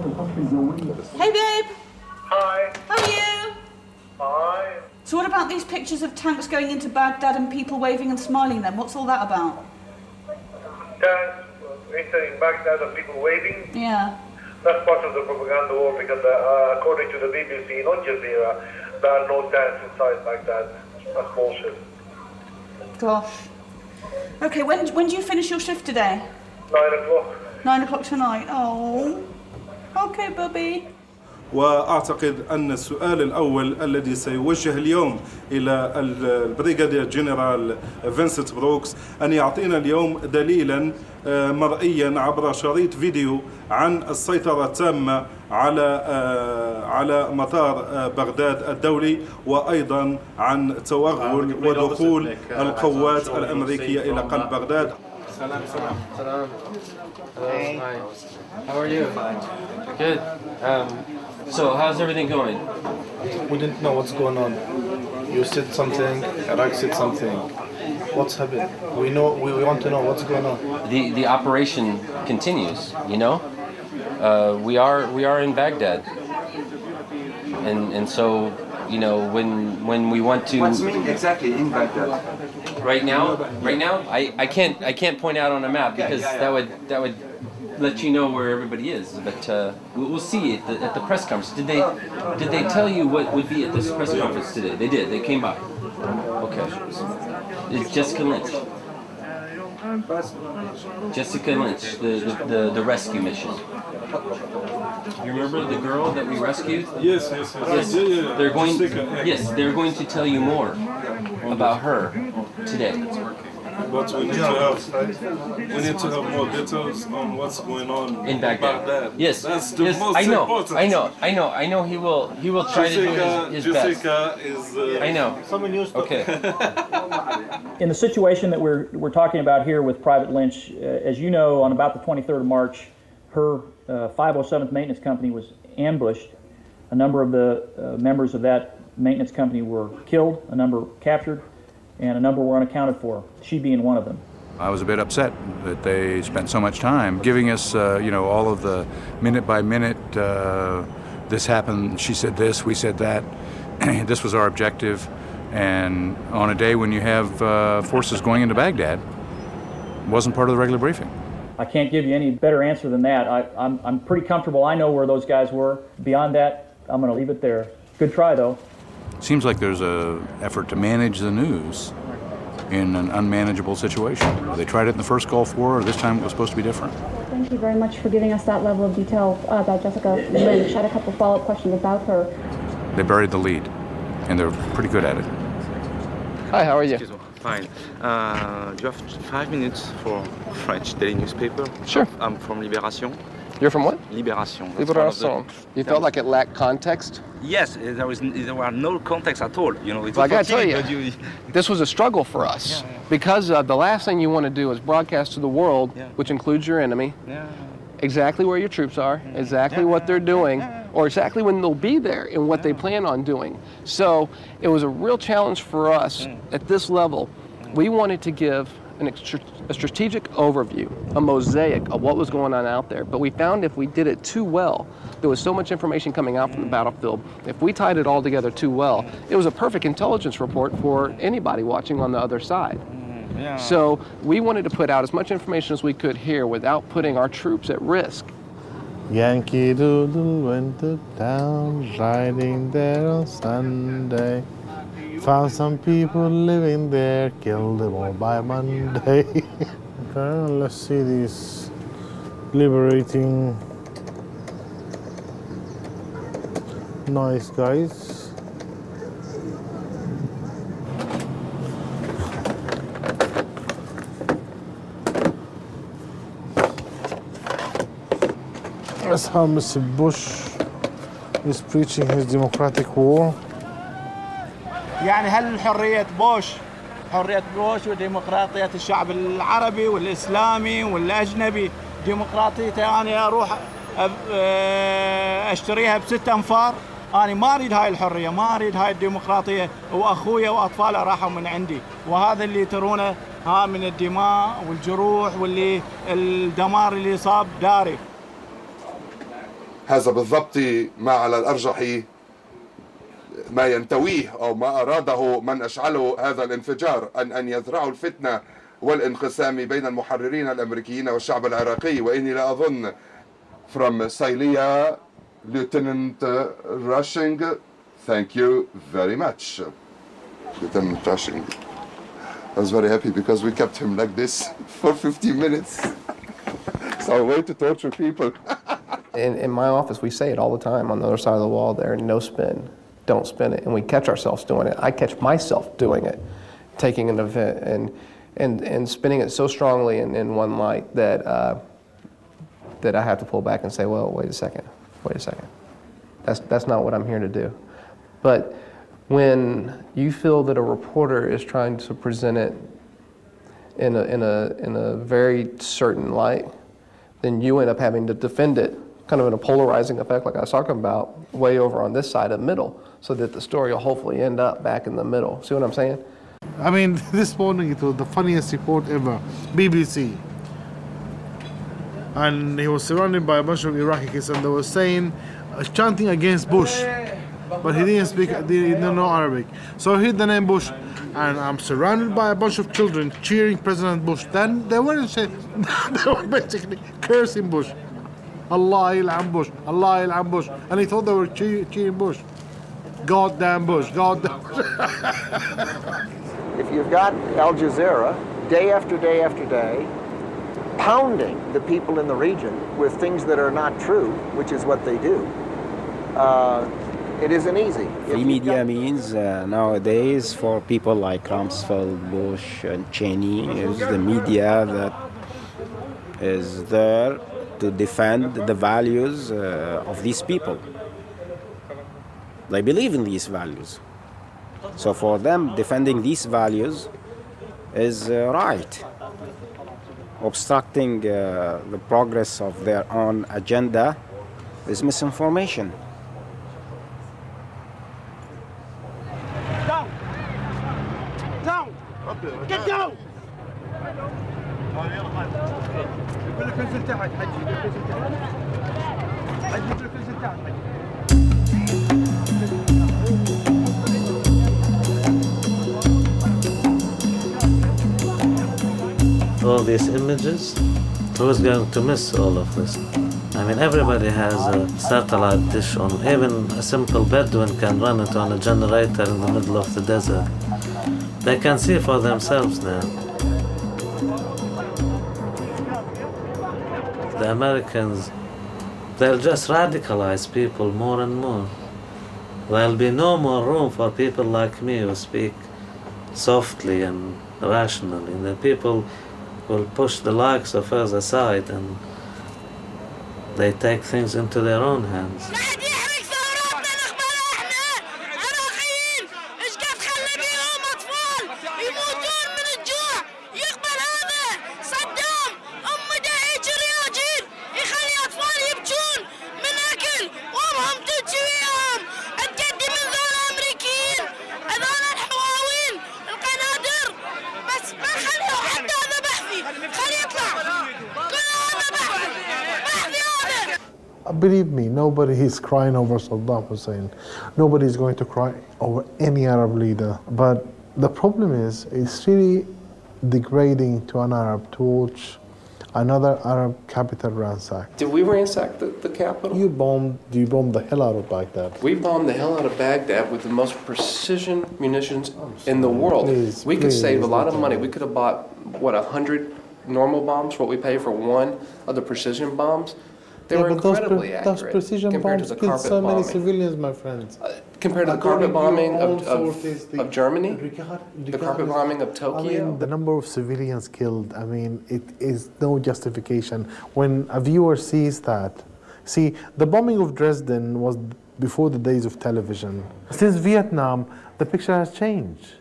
Hey babe! Hi. How are you? Hi. So what about these pictures of tanks going into Baghdad and people waving and smiling then? What's all that about? Tanks entering Baghdad and people waving? Yeah. That's part of the propaganda war because according to the BBC in Al Jazeera, there are no tanks inside Baghdad. That's bullshit. Gosh. Okay, when do you finish your shift today? 9 o'clock. 9 o'clock tonight. Oh. Okay, Bobby. وأعتقد أن السؤال الأول الذي سيوجه اليوم إلى البريغادير جنرال فينسنت بروكس أن يعطينا اليوم دليلا مرئيا عبر شريط فيديو عن السيطرة التامة على مطار بغداد الدولي، وأيضا عن توغل ودخول القوات الأمريكية إلى قلب بغداد. Salam. Salam. Hello. Hi. How are you? Fine. Good. So how's everything going? We didn't know what's going on. You said something, Iraq said something. What's happened? We want to know what's going on. The operation continues, you know? We are in Baghdad. And so, you know, when we want to... What's mean exactly in Baghdad? Right now, I can't point out on a map because that would let you know where everybody is. But we'll see at the press conference. Did they tell you what would be at this press conference today? They did. They came by. Okay. It's Jessica Lynch. Jessica Lynch, the rescue mission. You remember the girl that we rescued? Yes. Yeah. They're going to tell you more about her today. But we need to have more details on what's going on in Baghdad. Yes, that's the most important. I know. He will try to do his best. Jessica is. I know. Okay. In the situation that we're talking about here with Private Lynch, as you know, on about the 23rd of March, her 507th maintenance company was ambushed. A number of the members of that maintenance company were killed, a number captured, and a number were unaccounted for, she being one of them. I was a bit upset that they spent so much time giving us, all of the minute by minute, this happened, she said this, we said that, this was our objective, and on a day when you have forces going into Baghdad, it wasn't part of the regular briefing. I can't give you any better answer than that. I'm pretty comfortable. I know where those guys were. Beyond that, I'm going to leave it there. Good try, though. Seems like there's an effort to manage the news in an unmanageable situation. They tried it in the first Gulf War. This time it was supposed to be different. Thank you very much for giving us that level of detail about Jessica Lynch. I had a couple follow-up questions about her. They buried the lead, and they're pretty good at it. Hi, how are you? Fine. Do you have 5 minutes for French daily newspaper? Sure. I'm from Libération. You're from what? Libération. Libération. You felt like it lacked context? Yes, there were no context at all. You know, well, I got to tell you, this was a struggle for us because the last thing you want to do is broadcast to the world, which includes your enemy, exactly where your troops are, exactly what they're doing, or exactly when they'll be there and what they plan on doing. So it was a real challenge for us at this level. We wanted to give a strategic overview, a mosaic of what was going on out there. But we found if we did it too well, there was so much information coming out from the battlefield. If we tied it all together too well, it was a perfect intelligence report for anybody watching on the other side. So we wanted to put out as much information as we could here without putting our troops at risk. Yankee Doodle went to town, riding there on Sunday. Found some people living there, killed them all by Monday. Okay, let's see these liberating nice guys. That's how Mr. Bush is preaching his democratic war. يعني هل حرية بوش وديمقراطية الشعب العربي والإسلامي والأجنبي ديمقراطيته أنا أروح أشتريها ب6 أنفار؟ أنا ما أريد هاي الحرية، ما أريد هاي الديمقراطية، وأخويا وأطفاله راحوا من عندي، وهذا اللي ترونه ها من الدماء والجروح واللي الدمار اللي صاب داري. هذا بالضبط ما على الأرجح ما ينتويه أو ما أراده من أشعله هذا الانفجار، أن يزرعوا الفتنة والانقسام بين المحررين الأمريكيين والشعب العراقي. وإني لا أظن from Silesia, Lieutenant Rushing, thank you very much. Lieutenant Rushing. I was very happy because we kept him like this for 15 minutes. It's our way to torture people. In my office, we say it all the time on the other side of the wall there, no spin, don't spin it. And we catch ourselves doing it. I catch myself doing it, taking an event and spinning it so strongly in one light that, that I have to pull back and say, well, wait a second. That's not what I'm here to do. But when you feel that a reporter is trying to present it in a very certain light, then you end up having to defend it, kind of in a polarizing effect like I was talking about, way over on this side of the middle, so that the story will hopefully end up back in the middle. See what I'm saying? I mean, this morning it was the funniest report ever. BBC. And he was surrounded by a bunch of Iraqis, and they were saying, chanting against Bush. But he didn't speak, he didn't know Arabic. So he hit the name Bush, and I'm surrounded by a bunch of children cheering President Bush. Then they weren't saying, they were basically cursing Bush. Allah il'am Bush, Allah il'am Bush. And he thought they were cheering Bush. Goddamn Bush, goddamn Bush. If you've got Al Jazeera, day after day after day, pounding the people in the region with things that are not true, which is what they do, it isn't easy. Free media means nowadays for people like Rumsfeld, Bush, and Cheney is the media that is there to defend the values of these people. They believe in these values. So for them, defending these values is right. Obstructing the progress of their own agenda is misinformation. Down! Down! Get down! يقول لك انزل تحت حجي، يقول لك انزل تحت. حجي يقول لك انزل تحت حجي. All these images, who's going to miss all of this? I mean, everybody has a satellite dish on. Even a simple Bedouin can run it on a generator in the middle of the desert. They can see for themselves now. The Americans, they'll just radicalize people more and more. There'll be no more room for people like me who speak softly and rationally. The people will push the likes of us aside and they take things into their own hands. Believe me, nobody is crying over Saddam Hussein. Nobody is going to cry over any Arab leader. But the problem is, it's really degrading to an Arab to watch another Arab capital ransacked. Did we ransack the capital? You bombed the hell out of Baghdad. We bombed the hell out of Baghdad with the most precision munitions in the world. We could save a lot of money. We could have bought, what, 100 normal bombs, what we pay for one of the precision bombs. They were incredibly accurate those precision compared bombs to the killed carpet so many bombing. civilians, my friends. Compared to the carpet bombing of Germany, the carpet bombing of Tokyo. I mean, the number of civilians killed, I mean, it is no justification. When a viewer sees that, see, the bombing of Dresden was before the days of television. Since Vietnam, the picture has changed.